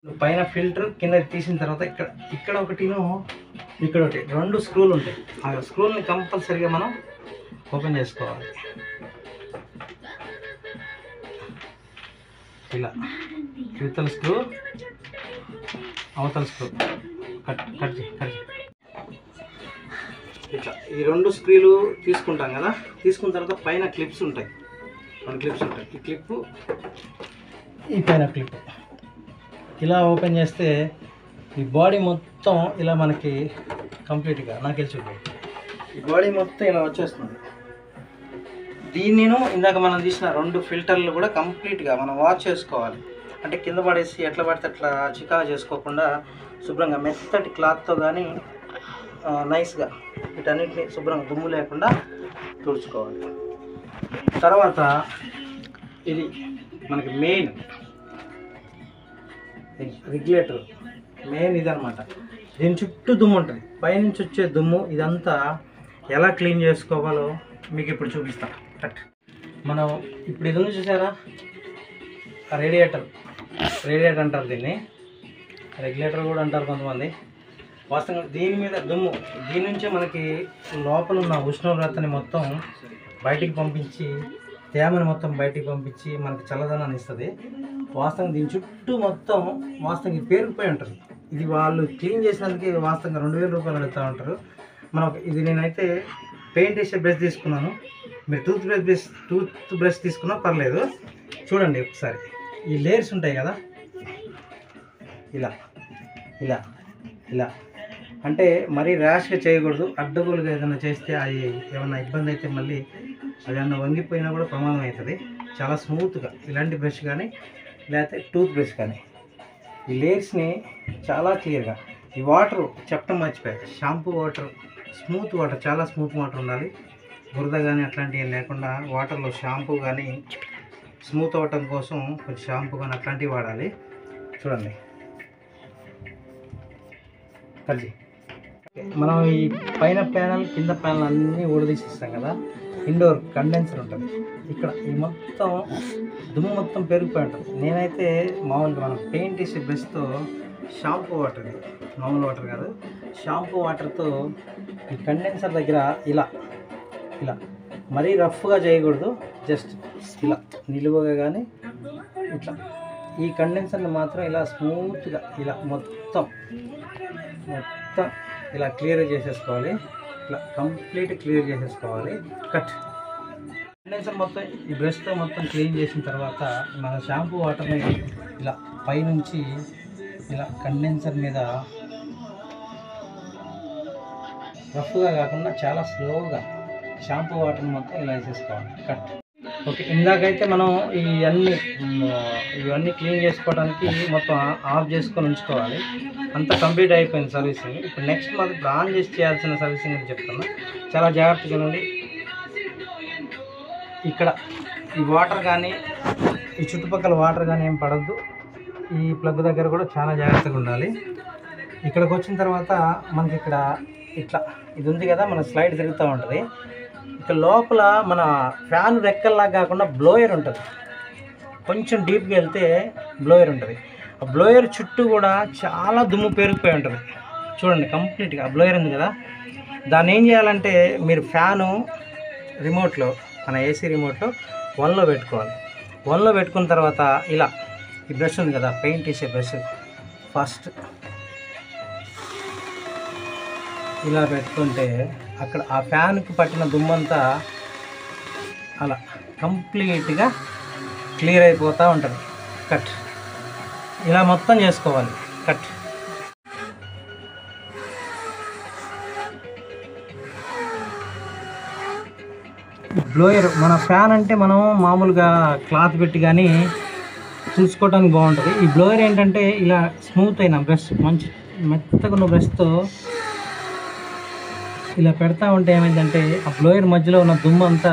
పైన ఫిల్టర్ కింద తీసిన తర్వాత ఇక్కడ ఒకటిను ఇక్కడ ఒకటి 2 స్క్రూలు ఉంటాయి. ఆ స్క్రూల్ని కంపల్సరీగా మనం ఓపెన్ చేసుకోవాలి. ఇలా ఇవతల స్క్రూ అవతల స్క్రూ కట్ ఇట్లా ఈ 2 స్క్రూలు తీసుకుంటాం కదా. తీసుకున్న తర్వాత పైన క్లిప్స్ ఉంటాయి, 2 క్లిప్స్ ఉంటాయి. ఈ క్లిప్, ఈ పైన క్లిప్ ఇలా ఓపెన్ చేస్తే ఈ బాడీ మొత్తం ఇలా మనకి కంప్లీట్గా నాకు తెలిసి ఈ బాడీ మొత్తం ఇలా వచ్చేస్తుంది. దీన్ని ఇందాక మనం తీసిన 2 ఫిల్టర్లు కూడా కంప్లీట్గా మనం వాష్ చేసుకోవాలి. అంటే కింద పడేసి ఎట్లా పడితే అట్లా చికా చేసుకోకుండా శుభ్రంగా మెత్తటి క్లాత్తో కానీ నైస్గా వీటన్నిటిని శుభ్రంగా దుమ్ము లేకుండా తుడుచుకోవాలి. తర్వాత ఇది మనకి మెయిన్ రెగ్యులేటర్, మెయిన్ ఇదనమాట. దీని చుట్టూ దుమ్ము ఉంటుంది. పైనుంచి వచ్చే దుమ్ము ఇదంతా ఎలా క్లీన్ చేసుకోవాలో మీకు ఇప్పుడు చూపిస్తాను. కరెక్ట్. మనం ఇప్పుడు ఇది ఉంది చూసారా, రేడియేటర్ అంటారు దీన్ని, రెగ్యులేటర్ కూడా అంటారు కొంతమంది. వాస్తవంగా దీని మీద దుమ్ము, దీని నుంచే మనకి లోపల ఉన్న ఉష్ణోగ్రతని మొత్తం బయటికి పంపించి, తేమని మొత్తం బయటికి పంపించి మనకి చల్లదనాన్ని ఇస్తుంది. వాస్తవంగా దీని చుట్టూ మొత్తం వాస్తవంగా పేరుకుపోయి ఉంటుంది. ఇది వాళ్ళు క్లీన్ చేసినందుకే వాస్తవంగా 2000 రూపాయలు అడుగుతూ ఉంటారు. మనం ఇది నేనైతే పెయింట్ వేసే బ్రష్ తీసుకున్నాను. మీరు టూత్ బ్రష్ తీసుకున్నా పర్లేదు. చూడండి ఒకసారి, ఈ లేయర్స్ ఉంటాయి కదా, ఇలా ఇలా ఇలా అంటే మరీ ర్యాష్గా చేయకూడదు. అడ్డగోలుగా ఏదైనా చేస్తే అది ఏమన్నా ఇబ్బంది అయితే మళ్ళీ అది ఏమన్నా వంగిపోయినా కూడా ప్రమాదం అవుతుంది. చాలా స్మూత్గా ఇలాంటి బ్రష్ కానీ లేకపోతే టూత్ బ్రష్ కానీ ఈ లేయర్స్ని చాలా క్లియర్గా, ఈ వాటర్ చెప్పడం మర్చిపోయాయి, షాంపూ వాటర్, స్మూత్ వాటర్, చాలా స్మూత్ వాటర్ ఉండాలి. బురద కానీ అట్లాంటివి లేకుండా వాటర్లో షాంపూ కానీ స్మూత్ అవ్వటం కోసం కొంచెం షాంపూ కానీ అట్లాంటివి వాడాలి. చూడండి కలిసి మనం ఈ పైన ప్యానల్ కింద ప్యానల్ అన్నీ ఊడదీసిస్తాం కదా. ఇండోర్ కండెన్సర్ ఉంటుంది ఇక్కడ. ఈ మొత్తం దుమ్ము మొత్తం పెరిగిపోయి ఉంటుంది. నేనైతే మామూలుగా మనం పెయింట్ వేసే బ్రష్తో షాంపూ వాటర్, మామూలు వాటర్ కాదు, షాంపూ వాటర్తో ఈ కండెన్సర్ దగ్గర ఇలా ఇలా మరీ రఫ్గా చేయకూడదు. జస్ట్ ఇలా నిలువగా కానీ ఇట్లా ఈ కండెన్సర్ని మాత్రం ఇలా స్మూత్గా ఇలా మొత్తం ఇలా క్లియర్ చేసేసుకోవాలి. ఇట్లా కంప్లీట్ క్లియర్ చేసేసుకోవాలి. కట్. కండెన్సర్ మొత్తం ఈ బ్రష్తో మొత్తం క్లీన్ చేసిన తర్వాత మన షాంపూ వాటర్ని ఇలా పైనుంచి ఇలా కండెన్సర్ మీద రఫ్గా కాకుండా చాలా స్లోగా షాంపూ వాటర్ని మొత్తం ఇలా వేసేసుకోవాలి. కట్. ఓకే, ఇందాకైతే మనం ఇవన్నీ క్లీన్ చేసుకోవడానికి మొత్తం ఆఫ్ చేసుకొని ఉంచుకోవాలి. అంతా కంప్లీట్ అయిపోయింది సర్వీసింగ్. ఇప్పుడు నెక్స్ట్ మాకు ఇప్పుడు ఆన్ చేసి చేయాల్సిన సర్వీసింగ్ అని చెప్తున్నా. చాలా జాగ్రత్తగా ఉండి ఇక్కడ ఈ వాటర్ కానీ ఈ చుట్టుపక్కల వాటర్ కానీ ఏం పడద్దు. ఈ ప్లగ్ దగ్గర కూడా చాలా జాగ్రత్తగా ఉండాలి. ఇక్కడికి వచ్చిన తర్వాత మనకి ఇక్కడ ఇట్లా ఇది ఉంది కదా, మన స్లైడ్ తిరుగుతూ ఉంటుంది. ఇక్కడ లోపల మన ఫ్యాన్ రెక్కల్లాగా కాకుండా బ్లోయర్ ఉంటుంది. కొంచెం డీప్గా వెళ్తే బ్లోయర్ ఉంటుంది. ఆ బ్లోయర్ చుట్టూ కూడా చాలా దుమ్ము పేరుకుపోయి ఉంటుంది. చూడండి కంప్లీట్గా ఆ బ్లోయర్ ఉంది కదా, దాన్ని ఏం చేయాలంటే మీరు ఫ్యాను రిమోట్లో, మన ఏసీ రిమోట్లో 1లో పెట్టుకోవాలి. 1లో పెట్టుకున్న తర్వాత ఇలా ఈ బ్రష్ ఉంది కదా, పెయింట్ వేసే బ్రష్, ఫస్ట్ ఇలా పెట్టుకుంటే అక్కడ ఆ ఫ్యాన్కి పట్టిన దుమ్మంతా అలా కంప్లీట్గా క్లియర్ అయిపోతూ ఉంటుంది. కట్. ఇలా మొత్తం చేసుకోవాలి. కట్. బ్లోయర్ మన ఫ్యాన్ అంటే మనం మామూలుగా క్లాత్ పెట్టి కానీ చూసుకోవడానికి బాగుంటుంది. ఈ బ్లోయర్ ఏంటంటే ఇలా స్మూత్ అయిన బ్రష్, మంచి మెత్తగా ఉన్న బ్రష్తో ఇలా పెడతా ఉంటే ఏమైందంటే ఆ బ్లోయర్ మధ్యలో ఉన్న దుమ్ము అంతా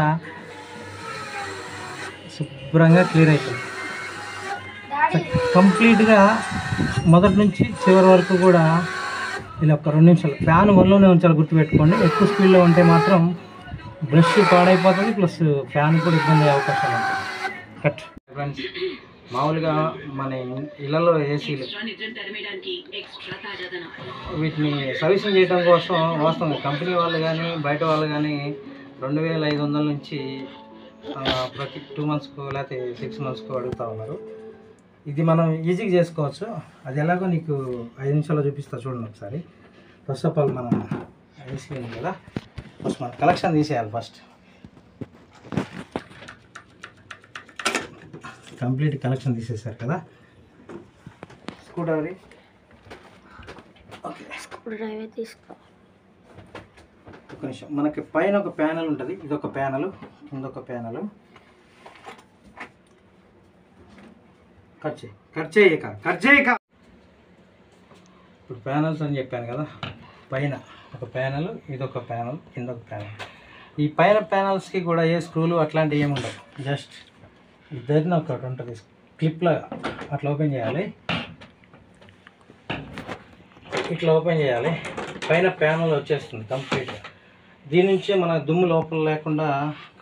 శుభ్రంగా క్లియర్ అవుతుంది. కంప్లీట్గా మొదటి నుంచి చివరి వరకు కూడా ఇలా ఒక 2 నిమిషాలు ఫ్యాన్ 1లోనే ఉంచాలి, గుర్తుపెట్టుకోండి. ఎక్కువ స్పీడ్లో ఉంటే మాత్రం బ్రష్ పాడైపోతుంది, ప్లస్ ఫ్యాన్ కూడా ఇబ్బంది అయ్యే అవకాశాలు ఉంటాయి. కట్. ఫ్రెండ్స్ మామూలుగా మన ఇళ్ళలో ఏసీలు వీటిని సర్వీసింగ్ చేయడం కోసం వాస్తవంగా కంపెనీ వాళ్ళు కానీ బయట వాళ్ళు కానీ 2500 నుంచి ప్రతి 2 మంత్స్కు లేకపోతే 6 మంత్స్కు అడుగుతూ ఉన్నారు. ఇది మనం ఈజీగా చేసుకోవచ్చు. అది ఎలాగో నీకు 5 నిమిషాల్లో చూపిస్తా చూడండి ఒకసారి. ఫస్ట్ ఆఫ్ ఆల్ మనం ఏసీ ఉంది కదా, ఫస్ట్ మనం కలెక్షన్ తీసేయాలి. ఫస్ట్ కంప్లీట్ కలెక్షన్ తీసేసారు కదా. Screw driver okay, screw driver తీసుకో. ఒక నిమిషం, మనకి పైన ఒక ప్యానల్ ఉంటుంది, ఇదొక ప్యానల్, ఇందొక ప్యానల్. కట్ చేయక. ఇప్పుడు ప్యానల్స్ అని చెప్పాను కదా, పైన ఒక ప్యానల్, ఇదొక ప్యానల్, కిందొక ప్యానల్. ఈ పైన ప్యానల్స్కి కూడా ఏ స్క్రూలు అట్లాంటివి ఏమి ఉండవు. జస్ట్ ఇద్దరిని ఒకటి ఉంటుంది క్లిప్లాగా, అట్లా ఓపెన్ చేయాలి. ఇట్లా ఓపెన్ చేయాలి, పైన ప్యానల్ వచ్చేస్తుంది కంప్లీట్గా. దీని నుంచే మన దుమ్ము లోపల లేకుండా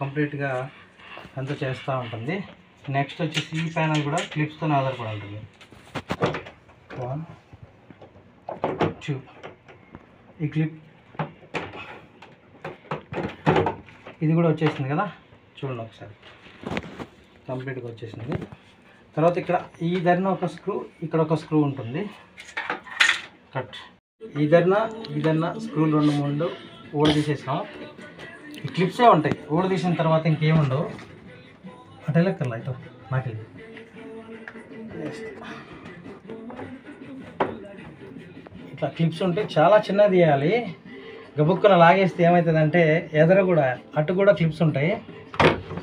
కంప్లీట్గా అంతా చేస్తూ ఉంటుంది. నెక్స్ట్ వచ్చేసి ఈ ప్యానల్ కూడా క్లిప్స్తో ఆధారపడి ఉంటుంది. 1 2 ఈ క్లిప్ ఇది కూడా వచ్చేసింది కదా, చూడండి ఒకసారి. కంప్లీట్గా వచ్చేసింది. తర్వాత ఇక్కడ ఈ ధరన ఒక స్క్రూ, ఇక్కడ ఒక స్క్రూ ఉంటుంది. కట్. ఈ ధరన స్క్రూలు 2-3 ఊడదీసేసాం. ఈ క్లిప్సే ఉంటాయి. ఊడదీసిన తర్వాత ఇంకేముండవు. అటే లెక్కర్లా ఇటు నాకెళ్ళి ఇట్లా క్లిప్స్ ఉంటాయి. చాలా చిన్నది తీయాలి. గబుక్కున లాగేస్తే ఏమవుతుందంటే అటు కూడా క్లిప్స్ ఉంటాయి.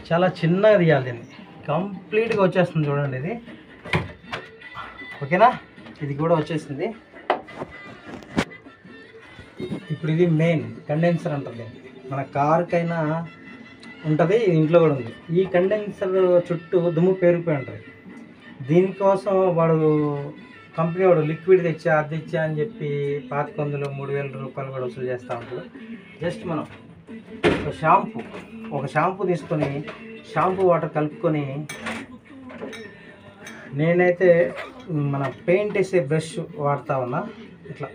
చాలా చిన్నగా తీయాలి. దీన్ని కంప్లీట్గా వచ్చేస్తుంది చూడండి ఇది. ఓకేనా, ఇది కూడా వచ్చేసింది. ఇప్పుడు ఇది మెయిన్ కండెన్సర్ ఉంటుంది. మన కార్కైనా ఉంటుంది, ఇంట్లో కూడా ఉంది. ఈ కండెన్సర్ చుట్టూ దుమ్ము పేరుకుపోయి ఉంటుంది. దీనికోసం కంపెనీ వాడు లిక్విడ్ తెచ్చా అది తెచ్చా అని చెప్పి 2500-3000 రూపాయలు కూడా వసూలు చేస్తూ ఉంటాడు. జస్ట్ మనం ఒక షాంపూ తీసుకొని షాంపూ వాటర్ కలుపుకొని, నేనైతే మన పెయింట్ వేసే బ్రష్ వాడుతూ ఉన్నా. ఇట్లా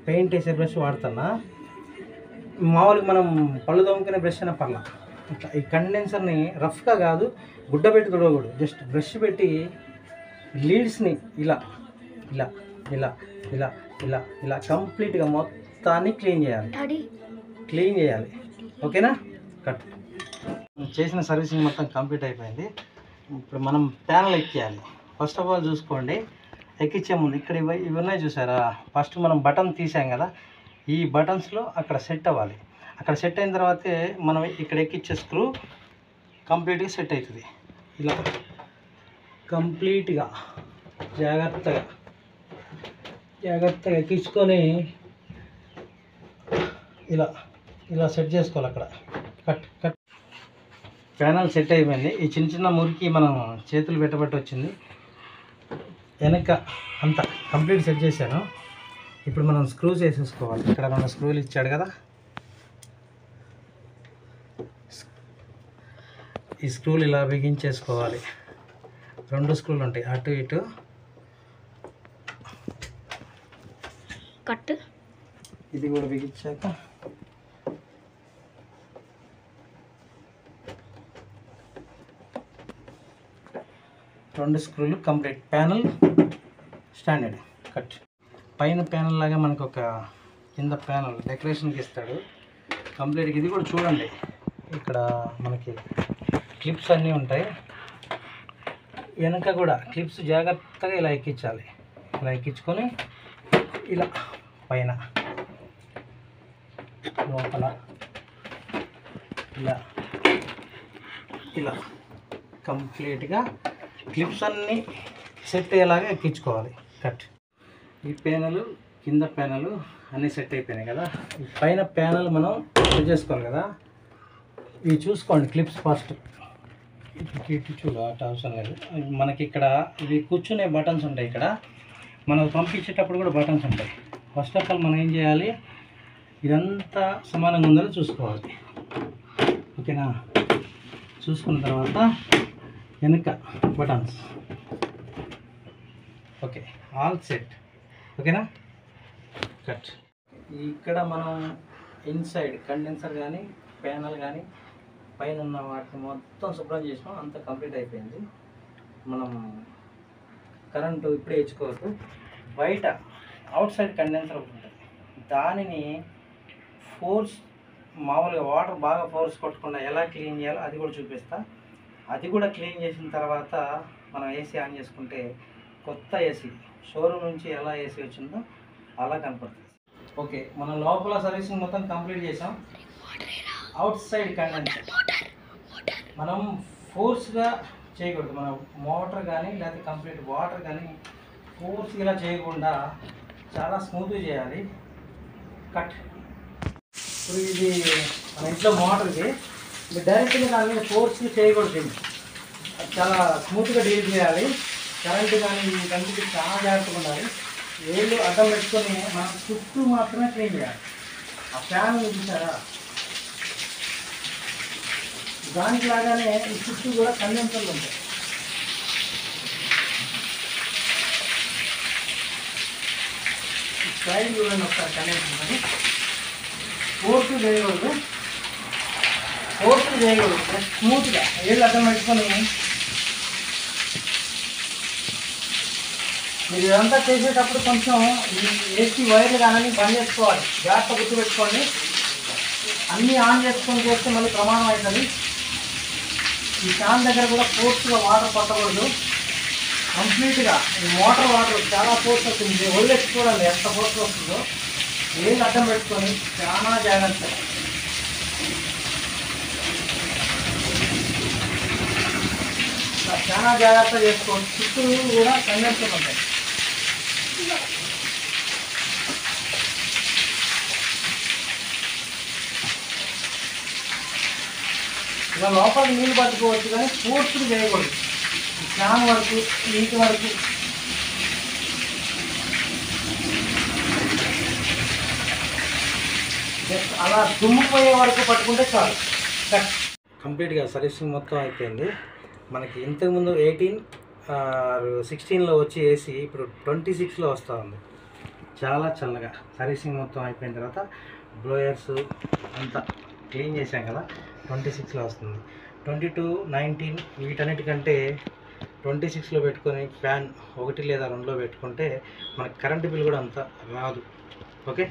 పెయింట్ వేసే బ్రష్ వాడుతున్నా. మామూలుగా మనం పళ్ళు తోముకునే బ్రష్ అయినా పర్లా. ఇట్లా ఈ కండెన్సర్ని రఫ్గా కాదు, గుడ్డ పెట్టి తొడవకూడదు. జస్ట్ బ్రష్ పెట్టి లీడ్స్ని ఇలా ఇలా ఇలా ఇలా ఇలా ఇలా కంప్లీట్గా మొత్తాన్ని క్లీన్ చేయాలి. ఓకేనా. కట్. చేసిన సర్వీసింగ్ మొత్తం కంప్లీట్ అయిపోయింది. ఇప్పుడు మనం ప్యానల్ ఎక్కియాలి. ఫస్ట్ ఆఫ్ ఆల్ చూసుకోండి, ఎక్కించే ముందు ఇక్కడ ఇవి ఉన్నాయి చూసారా. ఫస్ట్ మనం బటన్ తీసాం కదా, ఈ బటన్స్లో అక్కడ సెట్ అవ్వాలి. అక్కడ సెట్ అయిన తర్వాతే మనం ఇక్కడ ఎక్కించే స్క్రూ కంప్లీట్గా సెట్ అవుతుంది. ఇలా కంప్లీట్గా జాగ్రత్తగా ఎక్కించుకొని ఇలా సెట్ చేసుకోవాలి. అక్కడ కట్. ప్యానల్ సెట్ అయిపోయింది. ఈ చిన్న మురికి మనం చేతులు పెట్టబట్టి వచ్చింది. వెనక అంతా కంప్లీట్ సెట్ చేశాను. ఇప్పుడు మనం స్క్రూస్ వేసేసుకోవాలి. ఇక్కడ 2 స్క్రూలు ఇచ్చాడు కదా, ఈ స్క్రూలు ఇలా బిగించేసుకోవాలి. 2 స్క్రూలు ఉంటాయి అటు ఇటు. కట్. ఇది కూడా బిగించాక రెండు స్క్రూలు కంప్లీట్. Panel standard. కట్. పైన ప్యానల్ లాగా మనకు ఒక కింద ప్యానల్ డెకరేషన్కి ఇస్తాడు కంప్లీట్గా. ఇది కూడా చూడండి, ఇక్కడ మనకి క్లిప్స్ అన్నీ ఉంటాయి. వెనక కూడా క్లిప్స్ జాగ్రత్తగా ఇలా ఎక్కించాలి. ఇలా ఎక్కించుకొని ఇలా పైన లోపల ఇలా కంప్లీట్గా క్లిప్స్ అన్నీ సెట్ అయ్యేలాగా ఎక్కించుకోవాలి. కట్. ఈ ప్యానల్ కింద ప్యానల్ అన్నీ సెట్ అయిపోయినాయి కదా. ఈ పైన ప్యానల్ మనం సెట్ చేసుకోవాలి కదా. ఇవి చూసుకోండి క్లిప్స్ ఫస్ట్. ఇటు చూడు, అటు అవసరం లేదు. మనకి ఇక్కడ ఇవి కూర్చునే బటన్స్ ఉంటాయి. ఇక్కడ మనం పంపించేటప్పుడు కూడా బటన్స్ ఉంటాయి. ఫస్ట్ ఆఫ్ ఆల్ మనం ఏం చేయాలి, ఇదంతా సమానంగా ఉందని చూసుకోవాలి. ఓకేనా. చూసుకున్న తర్వాత వెనక బటన్స్ ఓకే, ఆల్ సెట్. ఓకేనా, కట్. ఇక్కడ మనం ఇన్సైడ్ కండెన్సర్ కానీ ప్యానల్ కానీ పైన ఉన్న వాటిని మొత్తం శుభ్రం చేసినాం, అంతా కంప్లీట్ అయిపోయింది. మనం కరెంటు ఇప్పుడే ఇచ్చుకోవద్దు. బయట అవుట్ సైడ్ కండెన్సర్ ఉంటుంది, దానిని ఫోర్స్ మామూలుగా వాటర్ బాగా ఫోర్స్ కొట్టకుండా ఎలా క్లీన్ చేయాలో అది కూడా చూపిస్తా. అది కూడా క్లీన్ చేసిన తర్వాత మనం ఏసీ ఆన్ చేసుకుంటే కొత్త ఏసీ షోరూమ్ నుంచి ఎలా ఏసీ వచ్చిందో అలా కనపడుతుంది. ఓకే, మనం లోపల సర్వీసింగ్ మొత్తం కంప్లీట్ చేసాం. అవుట్ సైడ్ కండెన్సర్ మనం ఫోర్స్గా చేయకూడదు. మనం మోటార్ కానీ లేకపోతే కంప్లీట్ వాటర్ కానీ ఫోర్స్ ఇలా చేయకుండా చాలా స్మూత్గా చేయాలి. కట్. ఇప్పుడు ఇది మన ఇంట్లో మోటార్కి మీరు డైరెక్ట్గా దాని మీద ఫోర్స్గా చేయకూడదు, చాలా స్మూత్గా డీల్ చేయాలి. కరెంటు కానీ కంటికి చాలా జాగ్రత్తగా ఉండాలి. వేళ్ళు అడ్డం పెట్టుకొని మనం చుట్టూ మాత్రమే క్లీన్ చేయాలి. ఆ ఫ్యాన్ చూసారా, దానికి లాగానే ఈ చుట్టూ కూడా కండెన్సర్లు ఉంటాయి. సైడ్ చూడండి ఒకసారి కండెన్సర్ అని. ఫోర్స్ చేయకూడదు, స్మూత్గా వేళ్ళు అడ్డం పెట్టుకొని మీరు ఇదంతా చేసేటప్పుడు కొంచెం ఈ ఏసీ వైర్లు కానీ బంద్ చేసుకోవాలి. జాగ్రత్త గుర్తుపెట్టుకోండి, అన్నీ ఆన్ చేసుకొని చేస్తే మళ్ళీ ప్రమాదం అవుతుంది. ఈ ఫ్యాన్ దగ్గర కూడా ఫోర్స్గా వాటర్ పట్టకూడదు. కంప్లీట్గా ఈ మోటార్ వాటర్ చాలా ఫోర్స్ వస్తుంది, వదిలేసి చూడండి ఎంత ఫోర్స్ వస్తుందో. వేళ్ళు అడ్డం పెట్టుకొని చాలా జాగ్రత్త. చాలా జాగ్రత్త చేసుకోండి. చుట్టూ కూడా కండెన్సర్లు ఉంటాయి. ఇలా లోపలికి నీళ్ళు పట్టుకోవచ్చు కానీ ఫోర్స్లు చేయకూడదు. ఫ్యాన్ వరకు నీటి వరకు అలా దుమ్ముపోయే వరకు పట్టుకుంటే చాలు. కంప్లీట్గా సర్వీసింగ్ మొత్తం అయిపోయింది. మనకి ఇంతకుముందు 16లో వచ్చి ఏసీ ఇప్పుడు 26లో వస్తూ ఉంది. చాలా చల్లగా సర్వీసింగ్ మొత్తం అయిపోయిన తర్వాత బ్లోయర్స్ అంతా క్లీన్ చేసాం కదా, 26లో వస్తుంది. 22, 19 వీటన్నిటికంటే 26లో పెట్టుకొని ఫ్యాన్ 1 లేదా 2లో పెట్టుకుంటే మనకి కరెంటు బిల్ కూడా అంత రాదు. ఓకే.